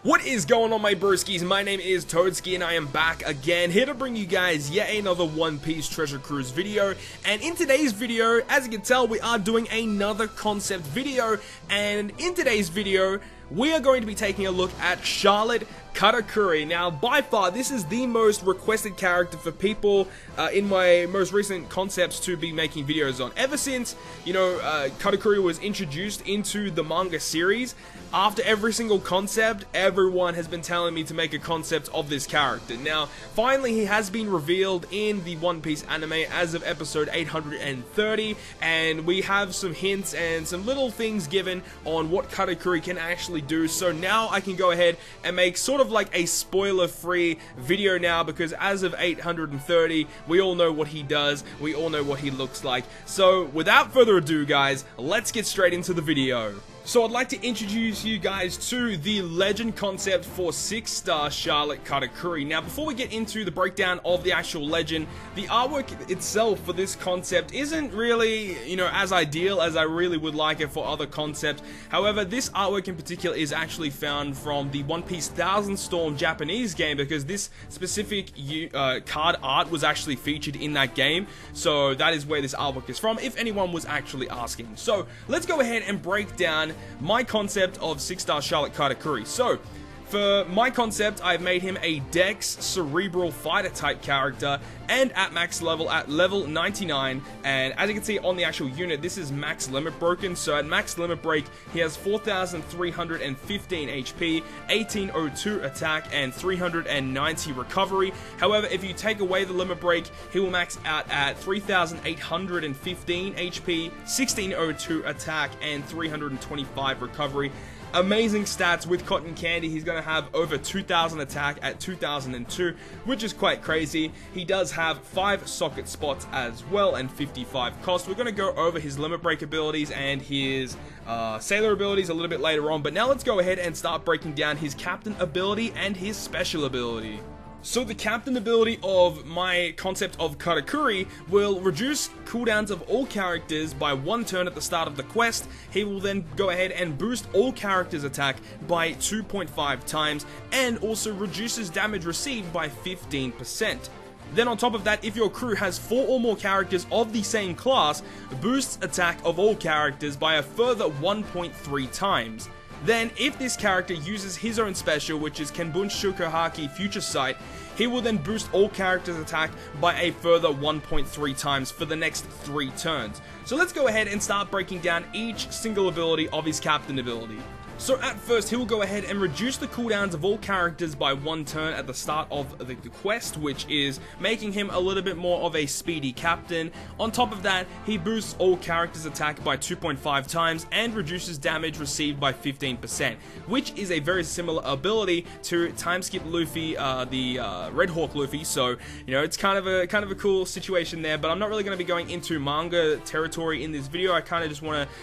What is going on, my broskies? My name is Toadskii and I am back again, here to bring you guys yet another One Piece Treasure Cruise video. And in today's video, as you can tell, we are doing another concept video. And in today's video, we are going to be taking a look at Charlotte Katakuri. Now, by far, this is the most requested character for people in my most recent concepts to be making videos on. Ever since, Katakuri was introduced into the manga series, after every single concept, everyone has been telling me to make a concept of this character. Now, finally, he has been revealed in the One Piece anime as of episode 830, and we have some hints and some little things given on what Katakuri can actually do. So now I can go ahead and make sort of like a spoiler-free video now, because as of 830, we all know what he does, we all know what he looks like. So without further ado, guys, let's get straight into the video. So I'd like to introduce you guys to the legend concept for 6-star Charlotte Katakuri. Now, before we get into the breakdown of the actual legend, the artwork itself for this concept isn't really, as ideal as I really would like it for other concepts. However, this artwork in particular is actually found from the One Piece Thousand Storm Japanese game, because this specific card art was actually featured in that game. So that is where this artwork is from, if anyone was actually asking. So let's go ahead and break down my concept of 6-star Charlotte Katakuri. So, for my concept, I've made him a Dex Cerebral fighter type character, and at max level, at level 99, and as you can see on the actual unit, this is max limit broken. So at max limit break, he has 4,315 HP, 1802 attack, and 390 recovery. However, if you take away the limit break, he will max out at 3,815 HP, 1602 attack, and 325 recovery. Amazing stats with cotton candy. He's going to have over 2,000 attack at 2,002, which is quite crazy. He does have 5 socket spots as well and 55 cost. We're going to go over his limit break abilities and his sailor abilities a little bit later on, but now let's go ahead and start breaking down his captain ability and his special ability. So the captain ability of my concept of Katakuri will reduce cooldowns of all characters by 1 turn at the start of the quest. He will then go ahead and boost all characters' attack by 2.5 times, and also reduces damage received by 15%. Then on top of that, if your crew has 4 or more characters of the same class, boosts attack of all characters by a further 1.3 times. Then, if this character uses his own special, which is Kenbunshoku Future Sight, he will then boost all characters' attack by a further 1.3 times for the next 3 turns. So let's go ahead and start breaking down each single ability of his captain ability. So at first, he will go ahead and reduce the cooldowns of all characters by 1 turn at the start of the quest, which is making him a little bit more of a speedy captain. On top of that, he boosts all characters' attack by 2.5 times and reduces damage received by 15%, which is a very similar ability to Time Skip Luffy, the Red Hawk Luffy. So, it's kind of a cool situation there, but I'm not really going to be going into manga territory in this video. I kind of just want to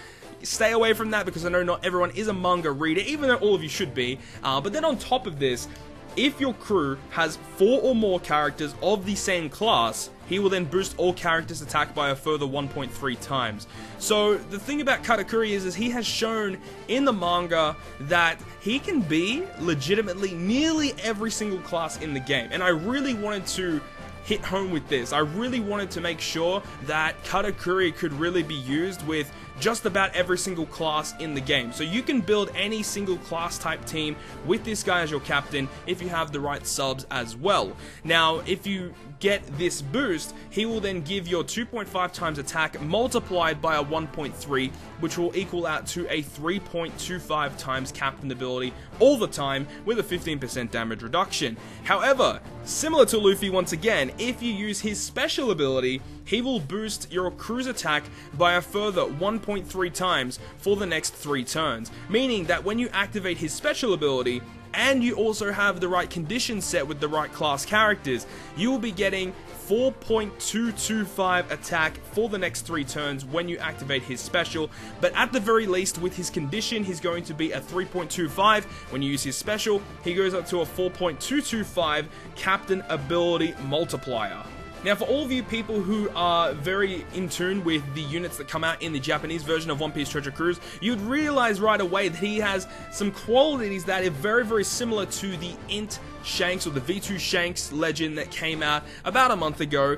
stay away from that, because I know not everyone is a manga reader, even though all of you should be. But then on top of this, if your crew has 4 or more characters of the same class, he will then boost all characters' attack by a further 1.3 times. So the thing about Katakuri is he has shown in the manga that he can be legitimately nearly every single class in the game, and I really wanted to hit home with this. I really wanted to make sure that Katakuri could really be used with just about every single class in the game. So you can build any single class type team with this guy as your captain if you have the right subs as well. Now, if you get this boost, he will then give your 2.5 times attack multiplied by a 1.3, which will equal out to a 3.25 times captain ability all the time with a 15% damage reduction. However, similar to Luffy once again, if you use his special ability, he will boost your crew's attack by a further 1.3 times for the next 3 turns, meaning that when you activate his special ability, and you also have the right conditions set with the right class characters, you will be getting 4.225 attack for the next 3 turns when you activate his special. But at the very least, with his condition, he's going to be a 3.25. When you use his special, he goes up to a 4.225 captain ability multiplier. Now, for all of you people who are very in tune with the units that come out in the Japanese version of One Piece Treasure Cruise, you'd realize right away that he has some qualities that are very, very similar to the Int Shanks, or the V2 Shanks legend that came out about a month ago,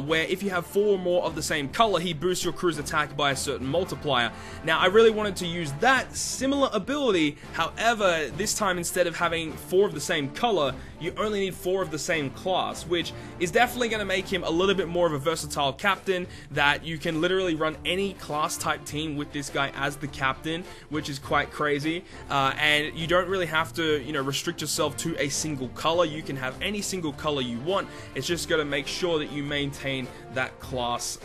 where if you have 4 or more of the same color, he boosts your crew's attack by a certain multiplier. Now, I really wanted to use that similar ability, however, this time instead of having 4 of the same color, you only need 4 of the same class, which is definitely going to make him a little bit more of a versatile captain, that you can literally run any class type team with this guy as the captain, which is quite crazy, and you don't really have to, restrict yourself to a single color. You can have any single color you want. It's just got to make sure that you maintain that class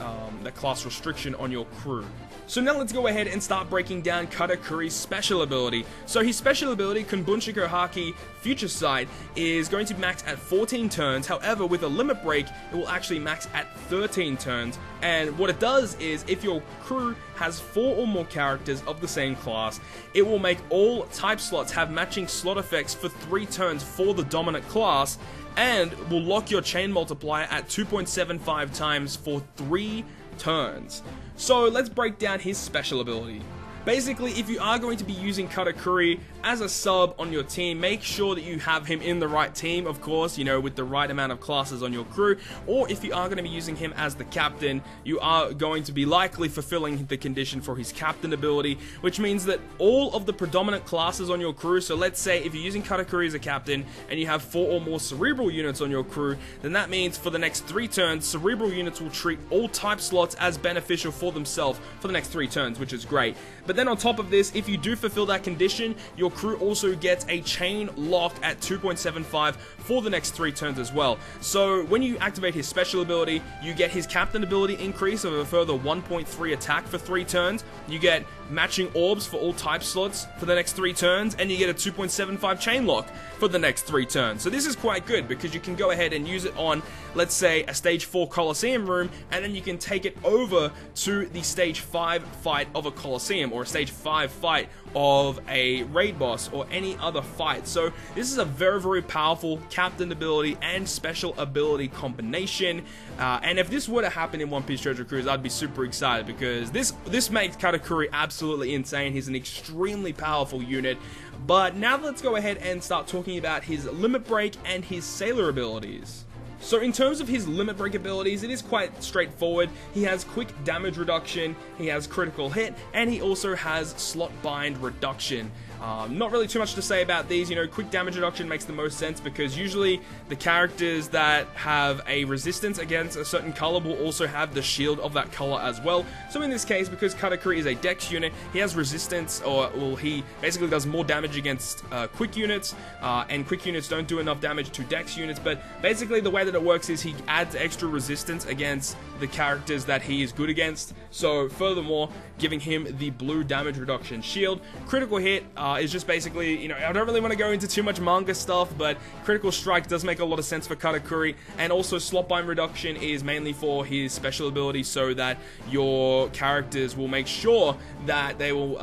restriction on your crew. So now let's go ahead and start breaking down Katakuri's special ability. So his special ability, Kenbunshoku Future Sight, is going to max at 14 turns. However, with a limit break, it will actually max at 13 turns. And what it does is, if your crew has 4 or more characters of the same class, it will make all type slots have matching slot effects for 3 turns for the dominant class, and will lock your chain multiplier at 2.75 times for 3 turns. So let's break down his special ability. Basically, if you are going to be using Katakuri as a sub on your team, make sure that you have him in the right team, of course, with the right amount of classes on your crew. Or if you are going to be using him as the captain, you are going to be likely fulfilling the condition for his captain ability, which means that all of the predominant classes on your crew, so let's say if you're using Katakuri as a captain and you have 4 or more Cerebral units on your crew, then that means for the next 3 turns, Cerebral units will treat all type slots as beneficial for themselves for the next 3 turns, which is great. But then on top of this, if you do fulfill that condition, your crew also gets a chain lock at 2.75 for the next 3 turns as well. So when you activate his special ability, you get his captain ability increase of a further 1.3 attack for 3 turns, you get matching orbs for all type slots for the next 3 turns, and you get a 2.75 chain lock for the next 3 turns. So this is quite good because you can go ahead and use it on, let's say, a stage 4 Coliseum room, and then you can take it over to the stage 5 fight of a Coliseum, or a stage 5 fight of a raid boss, or any other fight. So this is a very, very powerful captain ability and special ability combination, and if this were to happen in One Piece Treasure Cruise, I'd be super excited, because this makes Katakuri absolutely insane. He's an extremely powerful unit. But now let's go ahead and start talking about his limit break and his sailor abilities. So in terms of his limit break abilities, it is quite straightforward. He has quick damage reduction, he has critical hit, and he also has slot bind reduction. Not really too much to say about these. Quick damage reduction makes the most sense because usually the characters that have a resistance against a certain color will also have the shield of that color as well. So in this case, because Katakuri is a dex unit, he has resistance, he basically does more damage against quick units, and quick units don't do enough damage to dex units. But basically the way that it works is he adds extra resistance against the characters that he is good against. So furthermore, giving him the blue damage reduction shield. Critical hit is just basically, I don't really want to go into too much manga stuff, but critical strike does make a lot of sense for Katakuri, and also slot bind reduction is mainly for his special ability, so that your characters will make sure that they will,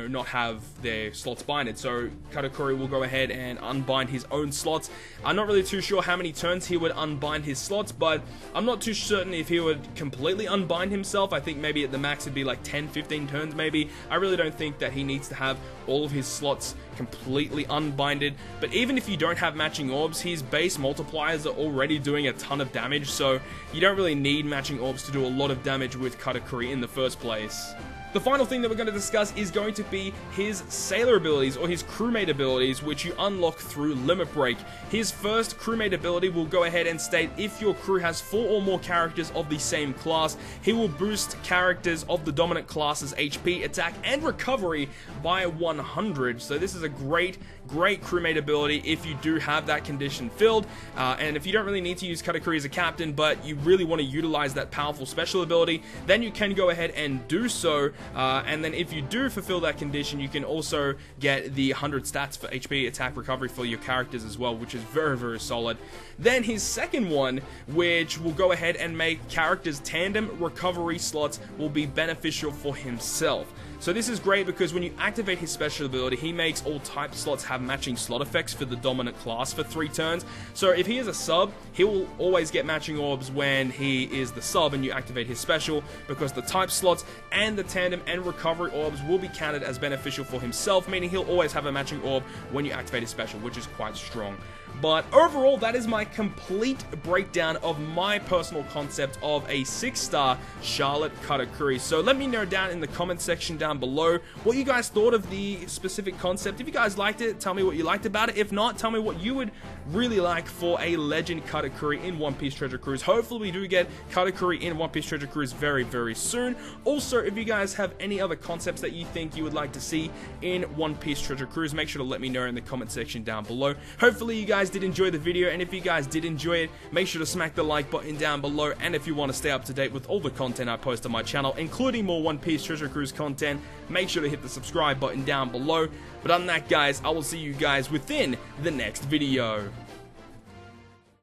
not have their slots binded. So Katakuri will go ahead and unbind his own slots. I'm not really too sure how many turns he would unbind his slots, but I'm not too certain if he would completely unbind himself. I think maybe at the max it'd be like 10-15 turns maybe. I really don't think that he needs to have all of his slots completely unbinded. But even if you don't have matching orbs, his base multipliers are already doing a ton of damage, so you don't really need matching orbs to do a lot of damage with Katakuri in the first place. The final thing that we're going to discuss is going to be his sailor abilities, or his crewmate abilities, which you unlock through limit break. His first crewmate ability will go ahead and state if your crew has 4 or more characters of the same class, he will boost characters of the dominant class's HP, attack, and recovery by 100. So this is a great crewmate ability if you do have that condition filled, and if you don't really need to use Katakuri as a captain, but you really want to utilize that powerful special ability, then you can go ahead and do so. And then if you do fulfill that condition, you can also get the 100 stats for HP, attack, recovery for your characters as well, which is very, very solid. Then his second one, which will go ahead and make characters tandem recovery slots, will be beneficial for himself. So this is great because when you activate his special ability, he makes all type slots have matching slot effects for the dominant class for 3 turns. So if he is a sub, he will always get matching orbs when he is the sub and you activate his special, because the type slots and the tandem and recovery orbs will be counted as beneficial for himself, meaning he'll always have a matching orb when you activate his special, which is quite strong. But overall, that is my complete breakdown of my personal concept of a 6-star Charlotte Katakuri. So let me know down in the comment section down below what you guys thought of the specific concept. If you guys liked it, tell me what you liked about it. If not, tell me what you would really like for a Legend Katakuri in One Piece Treasure Cruise. Hopefully we do get Katakuri in One Piece Treasure Cruise very, very soon. Also, if you guys have any other concepts that you think you would like to see in One Piece Treasure Cruise, make sure to let me know in the comment section down below. Hopefully you guys did enjoy the video, and if you guys did enjoy it, make sure to smack the like button down below. And if you want to stay up to date with all the content I post on my channel, including more One Piece Treasure Cruise content, make sure to hit the subscribe button down below. But other than that, guys, I will see you guys within the next video.